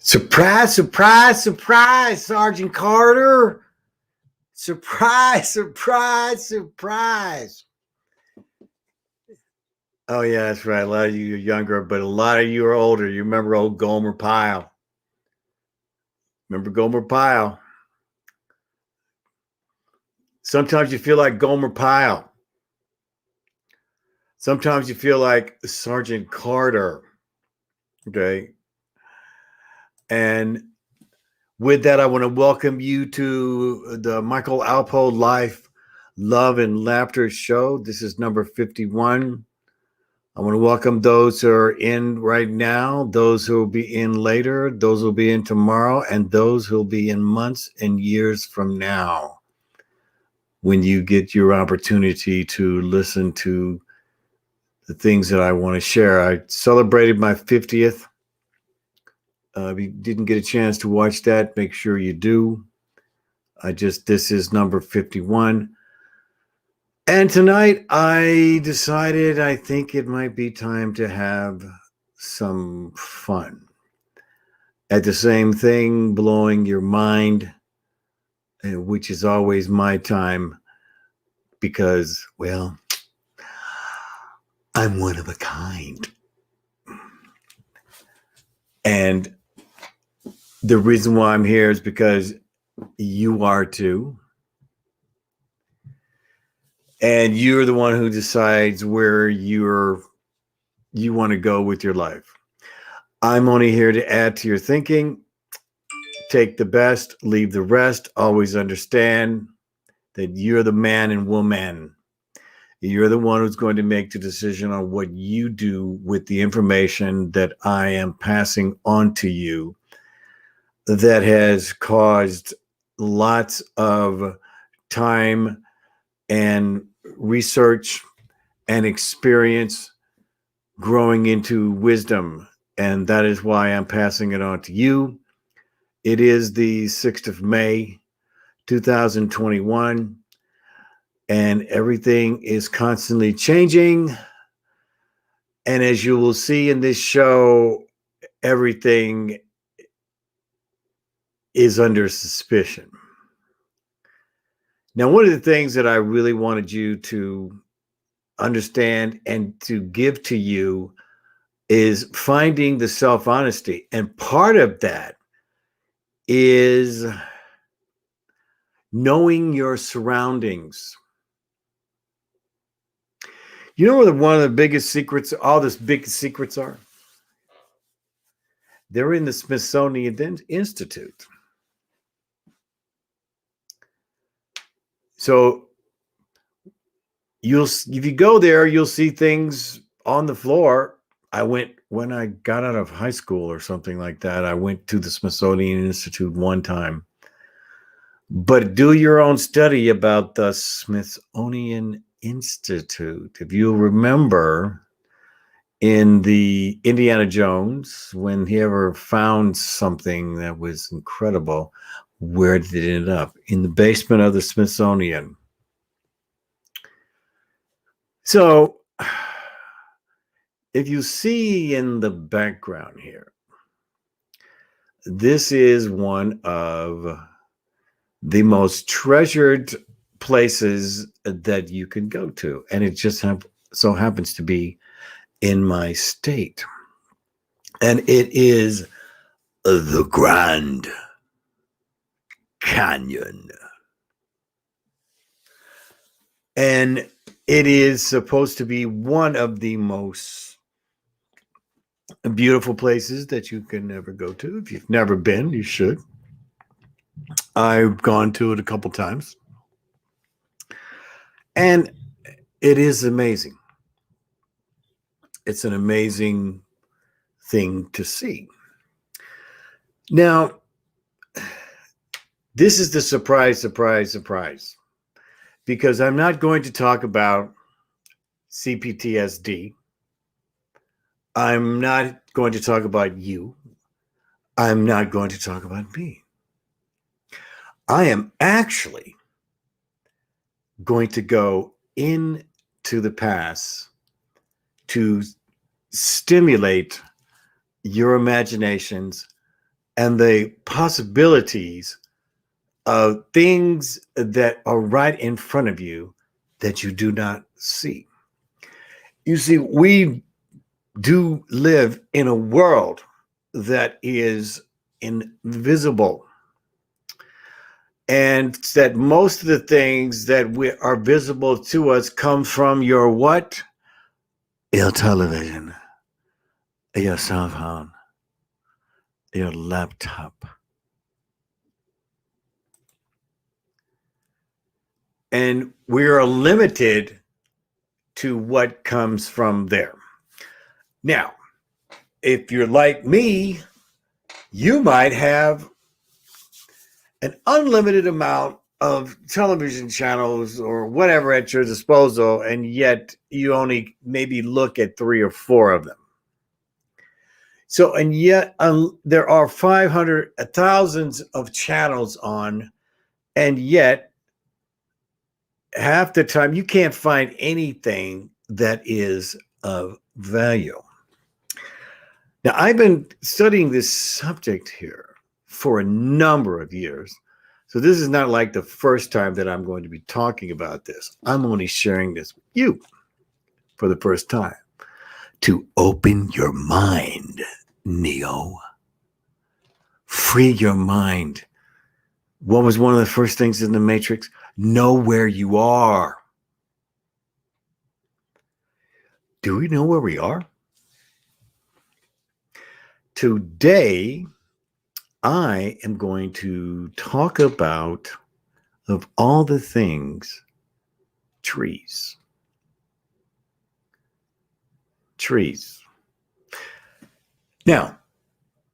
Surprise, surprise, surprise, Sergeant Carter. Surprise, surprise, surprise. Oh, yeah, that's right. A lot of you are younger, but a lot of you are older. You remember old Gomer Pyle. Remember Gomer Pyle? Sometimes you feel like Gomer Pyle. Sometimes you feel like Sergeant Carter. Okay. And with that, I want to welcome you to the Michael ALPOUGH Life, Love, and Laughter show. This is number 51. I want to welcome those who are in right now, those who will be in later, those who will be in tomorrow, and those who will be in months and years from now when you get your opportunity to listen to the things that I want to share. I celebrated my 50th. If you didn't get a chance to watch that, make sure you do. This is number 51. And tonight I decided I think it might be time to have some fun. At the same thing, blowing your mind, which is always my time because, well, I'm one of a kind. And the reason why I'm here is because you are too. And you're the one who decides where you want to go with your life. I'm only here to add to your thinking. Take the best, leave the rest. Always understand that you're the man and woman. You're the one who's going to make the decision on what you do with the information that I am passing on to you that has caused lots of time and research and experience growing into wisdom. And that is why I'm passing it on to you. It is the 6th of May, 2021, and everything is constantly changing. And as you will see in this show, everything is under suspicion. Now, one of the things that I really wanted you to understand and to give to you is finding the self-honesty. And part of that is knowing your surroundings. You know what one of the biggest secrets, all these big secrets are? They're in the Smithsonian Institute. So if you go there, you'll see things on the floor. I went when I got out of high school or something like that. I went to the Smithsonian Institute one time. But do your own study about the Smithsonian Institute. If you remember in the Indiana Jones, when he ever found something that was incredible, where did it end up? In the basement of the Smithsonian. So if you see in the background here, this is one of the most treasured places that you can go to. And it just so happens to be in my state. And it is the Grand Canyon. And it is supposed to be one of the most beautiful places that you can ever go to. If you've never been, you should. I've gone to it a couple times. And it is amazing. It's an amazing thing to see. Now, this is the surprise, because I'm not going to talk about CPTSD. I'm not going to talk about you. I'm not going to talk about me. I am actually going to go into the past to stimulate your imaginations and the possibilities of things that are right in front of you that you do not see. You see, we do live in a world that is invisible, and that most of the things that are visible to us come from your what? Your television, your cell phone, your laptop. And we are limited to what comes from there. Now, if you're like me, you might have an unlimited amount of television channels or whatever at your disposal, and yet you only maybe look at 3 or 4 of them. So, and yet there are 500 thousands of channels on, and yet half the time you can't find anything that is of value. Now, I've been studying this subject here for a number of years. So this is not like the first time that I'm going to be talking about this. I'm only sharing this with you for the first time to open your mind, Neo. Free your mind. What was one of the first things in the Matrix? Know where you are. Do we know where we are? Today, I am going to talk about, of all the things, trees. Trees. Now,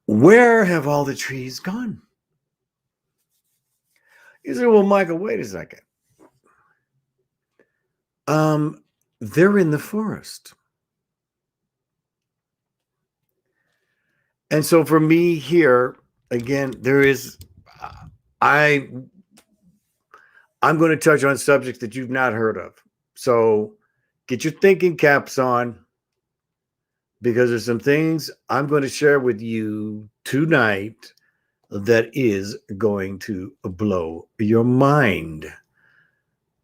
where have all the trees gone? You say, well, Michael, wait a second. They're in the forest. And so for me here, again, I'm going to touch on subjects that you've not heard of. So get your thinking caps on, because there's some things I'm going to share with you tonight that is going to blow your mind.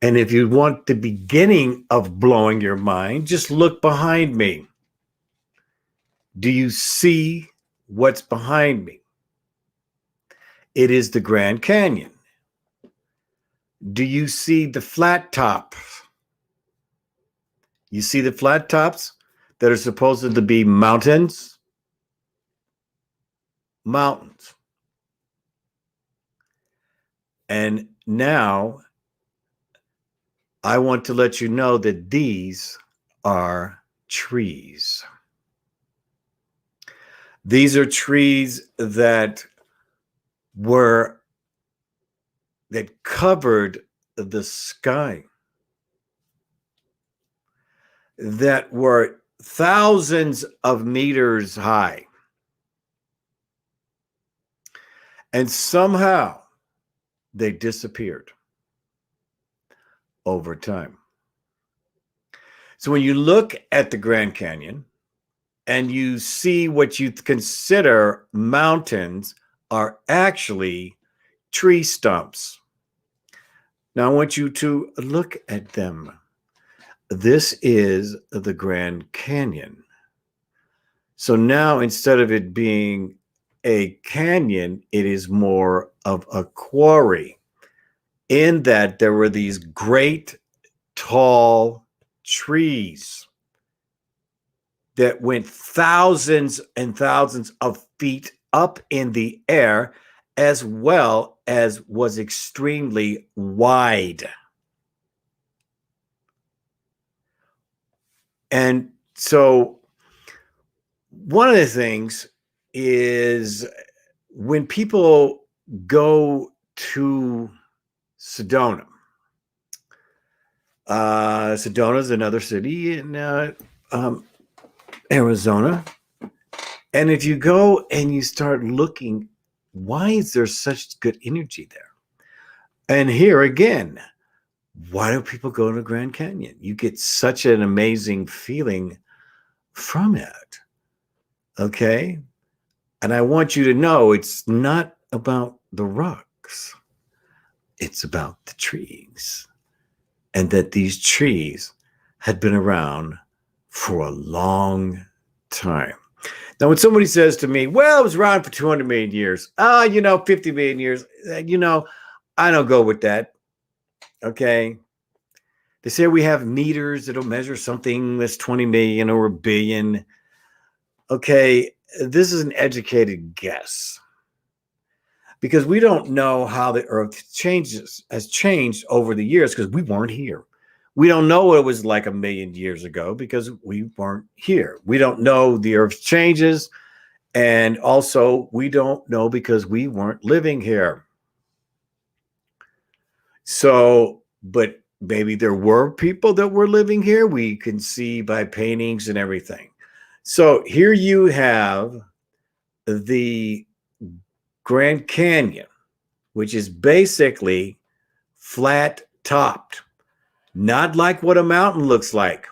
And if you want the beginning of blowing your mind, just look behind me. Do you see what's behind me? It is the Grand Canyon. Do you see the flat tops? You see the flat tops that are supposed to be mountains? Mountains. And now I want to let you know that these are trees. These are trees that covered the sky, that were thousands of meters high. And somehow they disappeared over time. So when you look at the Grand Canyon and you see what you consider mountains are actually tree stumps. Now I want you to look at them. This is the Grand Canyon. So now instead of it being a canyon, it is more of a quarry, in that there were these great tall trees that went thousands and thousands of feet up in the air, as well as was extremely wide. And so one of the things is when people go to Sedona. Sedona is another city in Arizona. And if you go and you start looking, why is there such good energy there? And here again, why do people go to Grand Canyon? You get such an amazing feeling from it. Okay. And I want you to know it's not about the rocks. It's about the trees. And that these trees had been around for a long time. Now, when somebody says to me, well, it was around for 200 million years, 50 million years, I don't go with that. Okay. They say we have meters that'll measure something that's 20 million or a billion. Okay. This is an educated guess because we don't know how the earth has changed over the years because we weren't here. We don't know what it was like a million years ago because we weren't here. We don't know the earth's changes. And also, we don't know because we weren't living here. So, but maybe there were people that were living here. We can see by paintings and everything. So here you have the Grand Canyon, which is basically flat topped, not like what a mountain looks like.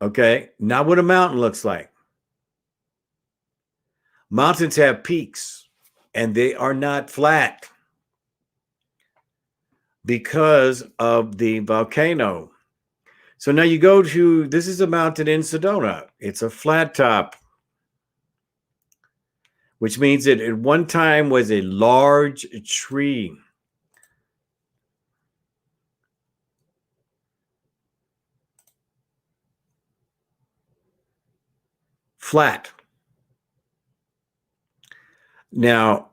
Okay, not what a mountain looks like. Mountains have peaks and they are not flat because of the volcano. So now you go to, this is a mountain in Sedona. It's a flat top, which means it at one time was a large tree. Flat. Now,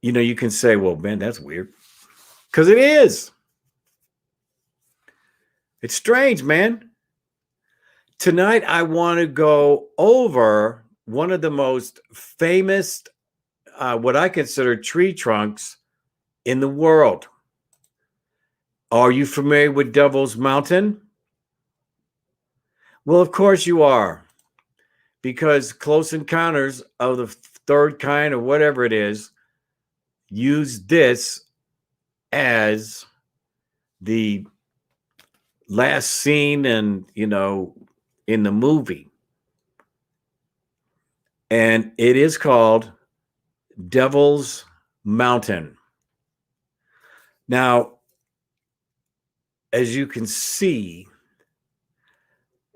you can say, well, man, that's weird. Because it is. It's strange, man. Tonight, I want to go over one of the most famous, what I consider tree trunks in the world. Are you familiar with Devil's Mountain? Well, of course you are. Because Close Encounters of the Third Kind or whatever it is, use this as the last scene and in the movie. And it is called Devil's Mountain. Now, as you can see,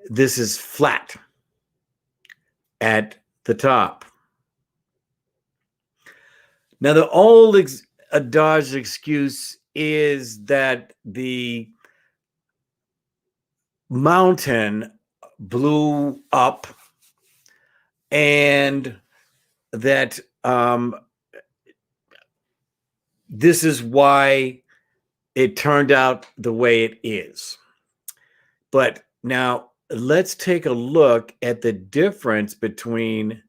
this is flat at the top. Now, the old adage excuse is that the mountain blew up and that this is why it turned out the way it is. But now let's take a look at the difference between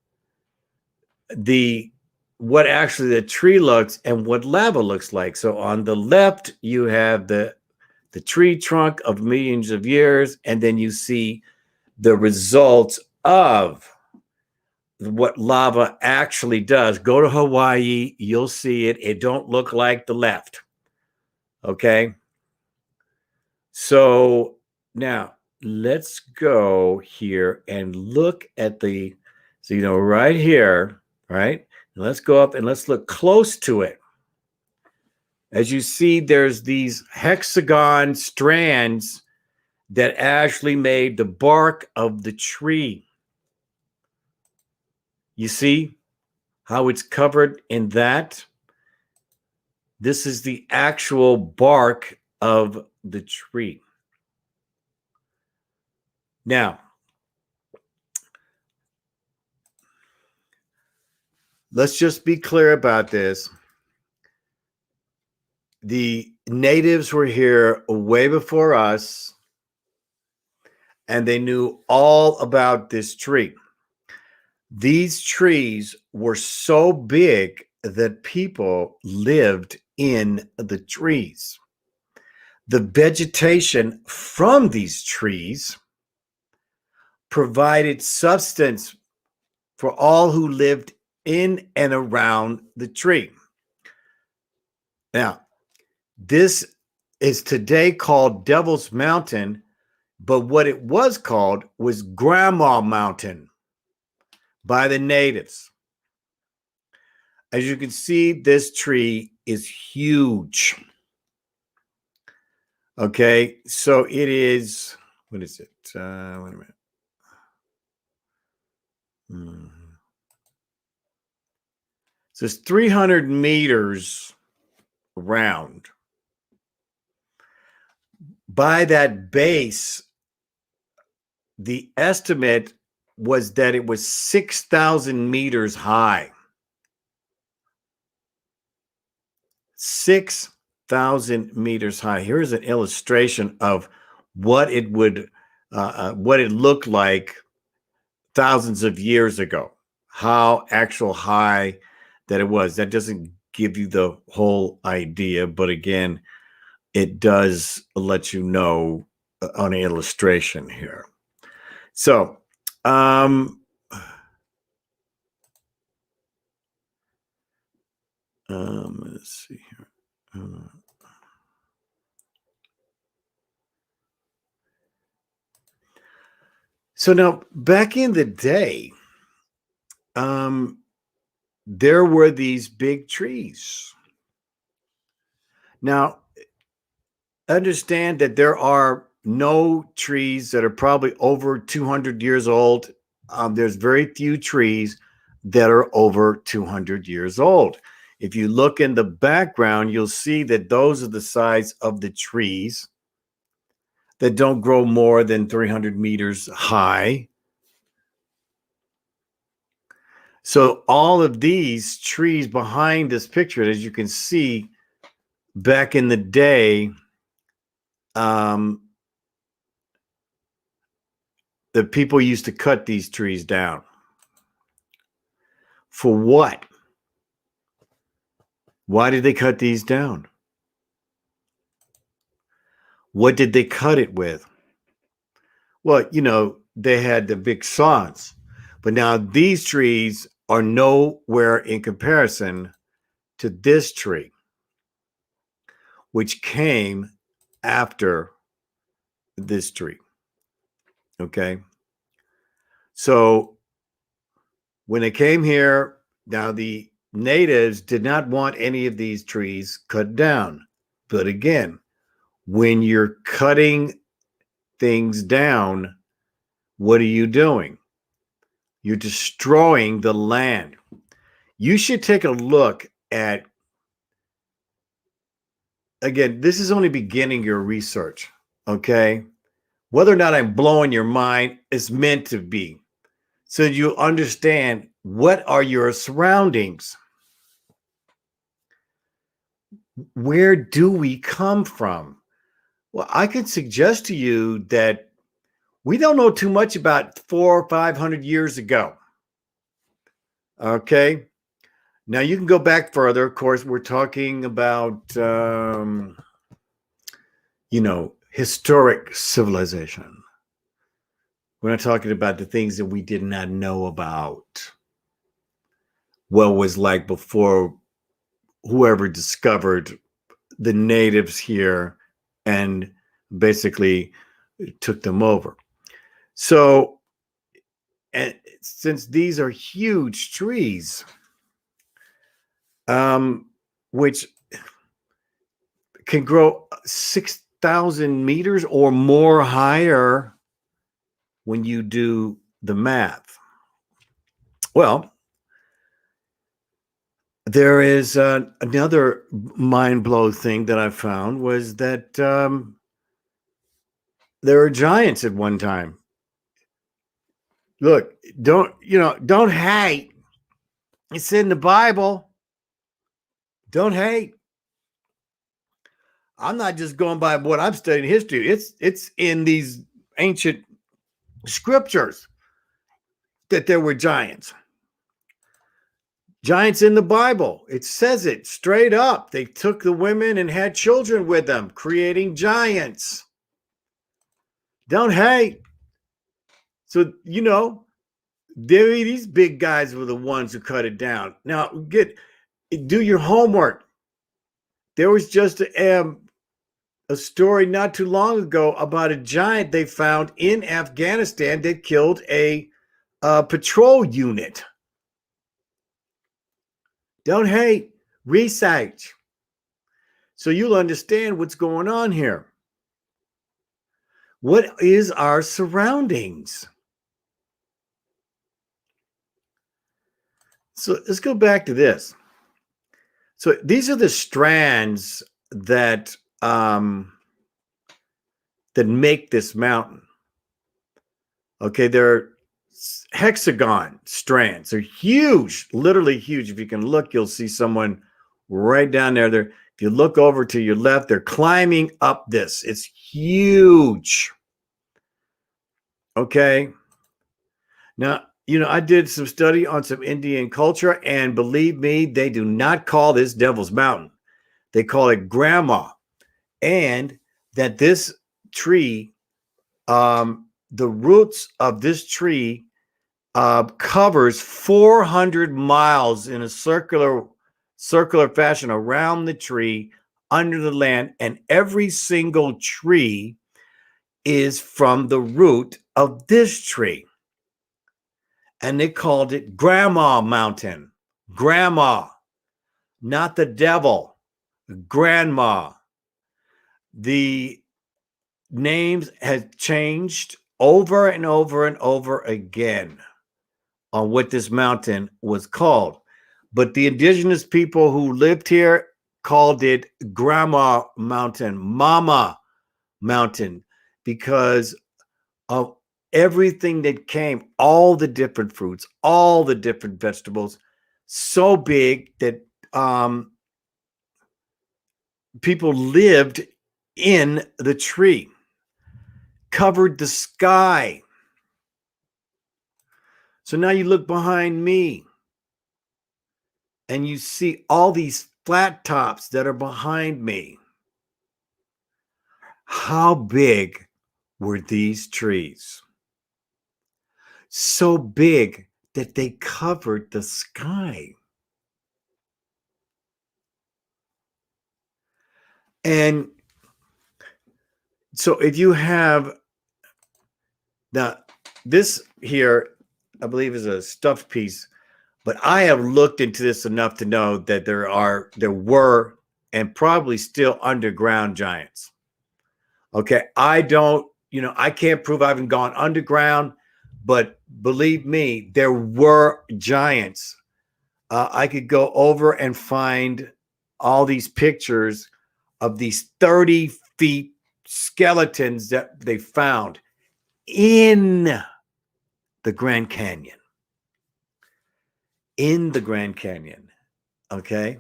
what actually the tree looks and what lava looks like. So on the left, you have the tree trunk of millions of years, and then you see the results of what lava actually does. Go to Hawaii, you'll see it. It don't look like the left. Okay. So now let's go here and look at right here, right? And let's go up and let's look close to it. As you see, there's these hexagon strands that actually made the bark of the tree. You see how it's covered in that? This is the actual bark of the tree. Now, let's just be clear about this. The natives were here way before us, and they knew all about this tree. These trees were so big that people lived in the trees. The vegetation from these trees provided substance for all who lived in and around the tree. Now, this is today called Devil's Mountain But what it was called was Grandma Mountain by the natives. As you can see, this tree is huge. Okay, so it is, what is it? Wait a minute. So it's 300 meters around. By that base, the estimate was that it was 6,000 meters high. 6,000 meters high. Here's an illustration of what it would, what it looked like thousands of years ago. How actual high that it was. That doesn't give you the whole idea, but again, it does let you know on an illustration here. So, let's see here. So now, back in the day, there were these big trees. Now, understand that there are no trees that are probably over 200 years old. There's very few trees that are over 200 years old. If you look in the background, you'll see that those are the size of the trees that don't grow more than 300 meters high. So all of these trees behind this picture, as you can see, back in the day, the people used to cut these trees down. For what? Why did they cut these down? What did they cut it with? Well, you know, they had the big saws, but now these trees are nowhere in comparison to this tree, which came after this tree. Okay. So when they came here, now the natives did not want any of these trees cut down. But again, when you're cutting things down, what are you doing? You're destroying the land. You should take a look at, again, this is only beginning your research, okay? Whether or not I'm blowing your mind is meant to be, so you understand what are your surroundings. Where do we come from? Well, I could suggest to you that we don't know too much about 400 or 500 years ago. Okay. Now you can go back further. Of course, we're talking about, historic civilization. We're not talking about the things that we did not know about. What was like before whoever discovered the natives here and basically took them over. So, and since these are huge trees, which can grow 6,000 meters or more higher when you do the math. Well, there is another mind-blowing thing that I found was that there were giants at one time. Look, don't hate. It's in the Bible. Don't hate. I'm not just going by what I'm studying history. It's in these ancient scriptures that there were giants. Giants in the Bible. It says it straight up. They took the women and had children with them, creating giants. Don't hate. So, these big guys were the ones who cut it down. Now, do your homework. There was just a story not too long ago about a giant they found in Afghanistan that killed a patrol unit. Don't hate, research. So you'll understand what's going on here. What is our surroundings? So let's go back to this. So these are the strands that that make this mountain. Okay, they're hexagon strands. They're huge, literally huge. If you can look, you'll see someone right down there. If you look over to your left, they're climbing up this. It's huge. Okay. Now, I did some study on some Indian culture, and believe me, they do not call this Devil's Mountain. They call it Grandma. And that this tree, the roots of this tree covers 400 miles in a circular fashion around the tree, under the land, and every single tree is from the root of this tree. And they called it Grandma Mountain. Grandma, not the devil, Grandma. The names have changed over and over and over again on what this mountain was called. But the indigenous people who lived here called it Grandma Mountain, Mama Mountain, because of everything that came, all the different fruits, all the different vegetables, so big that people lived in the tree, covered the sky. So now you look behind me and you see all these flat tops that are behind me. How big were these trees? So big that they covered the sky. And so if you have this here, I believe is a stuffed piece, but I have looked into this enough to know that there were and probably still underground giants. Okay, I can't prove I haven't gone underground, but believe me, there were giants. I could go over and find all these pictures of these 30 feet skeletons that they found in the Grand Canyon. In the Grand Canyon. Okay.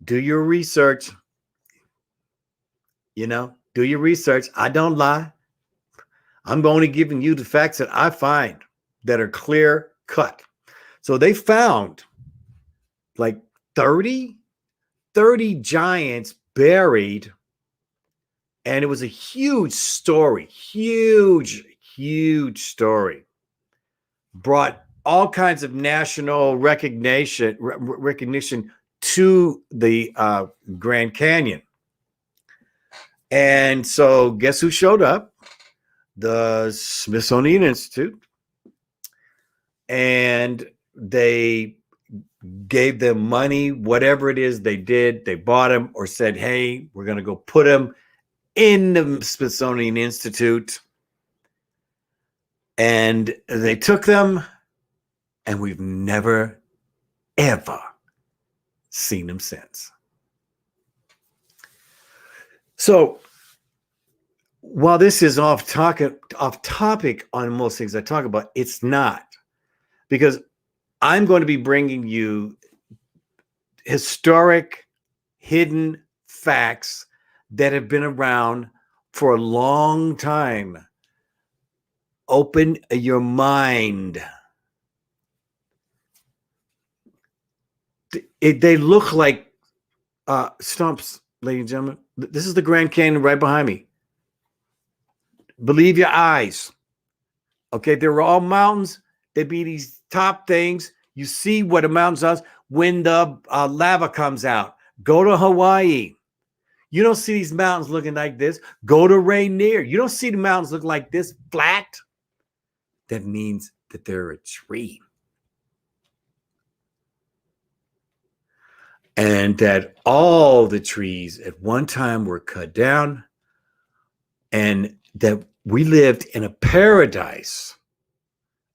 Do your research. Do your research. I don't lie. I'm only giving you the facts that I find that are clear cut. So they found like 30 giants buried. And it was a huge story, huge story. Brought all kinds of national recognition to the Grand Canyon. And so guess who showed up? The Smithsonian Institute. And they gave them money, whatever it is they did. They bought them or said, hey, we're going to go put them in the Smithsonian Institute. And they took them, and we've never, ever seen them since. So while this is off topic on most things I talk about, it's not, because I'm going to be bringing you historic, hidden facts that have been around for a long time. Open your mind. They look like stumps, ladies and gentlemen. This is the Grand Canyon right behind me. Believe your eyes. Okay, they're all mountains. They be these top things. You see what a mountain does when the lava comes out. Go to Hawaii. You don't see these mountains looking like this. Go to Rainier. You don't see the mountains look like this flat. That means that they're a tree. And that all the trees at one time were cut down, and that we lived in a paradise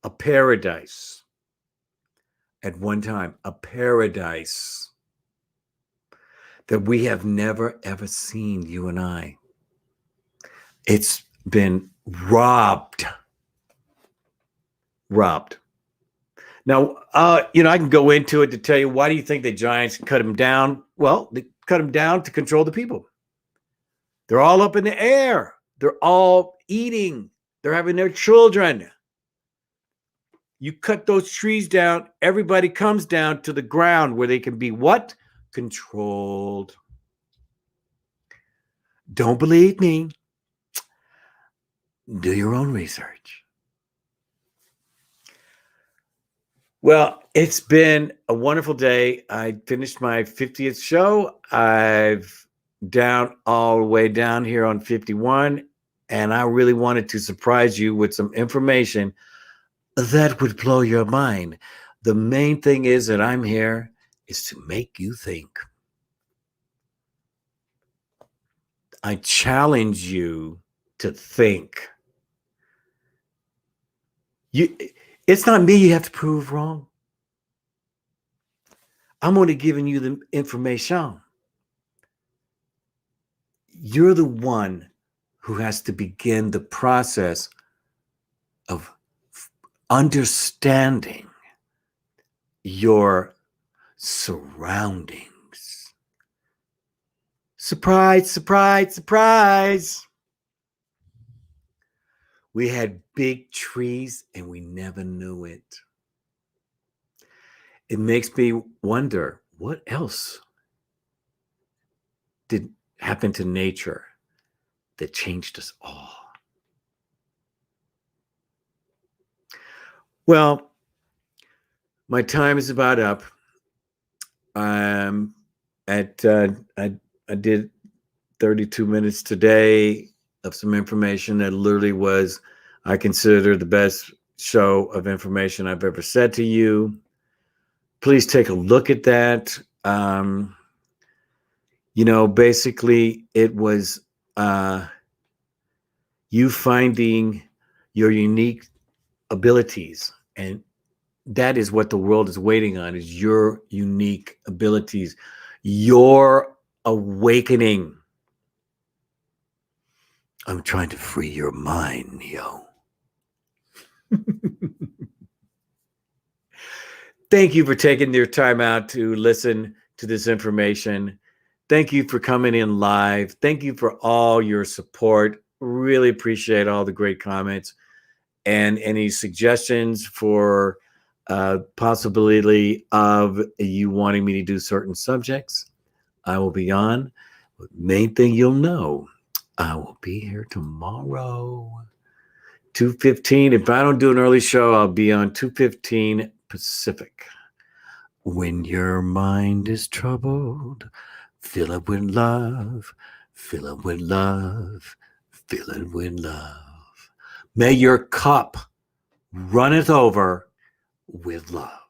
at one time, a paradise that we have never, ever seen, you and I. It's been robbed. Now, I can go into it to tell you, why do you think the Giants cut him down? Well, they cut him down to control the people. They're all up in the air. They're all eating. They're having their children. You cut those trees down, everybody comes down to the ground where they can be what? Controlled. Don't believe me. Do your own research. Well, it's been a wonderful day. I finished my 50th show. I've all the way down here on 51, and I really wanted to surprise you with some information that would blow your mind. The main thing is that I'm here is to make you think. I challenge you to think. It's not me you have to prove wrong. I'm only giving you the information. You're the one who has to begin the process of understanding your surroundings. Surprise, surprise, surprise. We had big trees and we never knew it. It makes me wonder, what else did happen to nature that changed us all? Well, my time is about up. I did 32 minutes today of some information that literally was, I consider, the best show of information I've ever said to you. Please take a look at that. Basically it was you finding your unique abilities, and that is what the world is waiting on, is your unique abilities, your awakening. I'm trying to free your mind, Neo. Thank you for taking your time out to listen to this information. Thank you for coming in live. Thank you for all your support. Really appreciate all the great comments and any suggestions for possibility of you wanting me to do certain subjects. I will be on. Main thing you'll know, I will be here tomorrow, 2:15. If I don't do an early show, I'll be on 2:15 Pacific. When your mind is troubled, fill it with love, fill it with love, fill it with love. May your cup runneth over with love.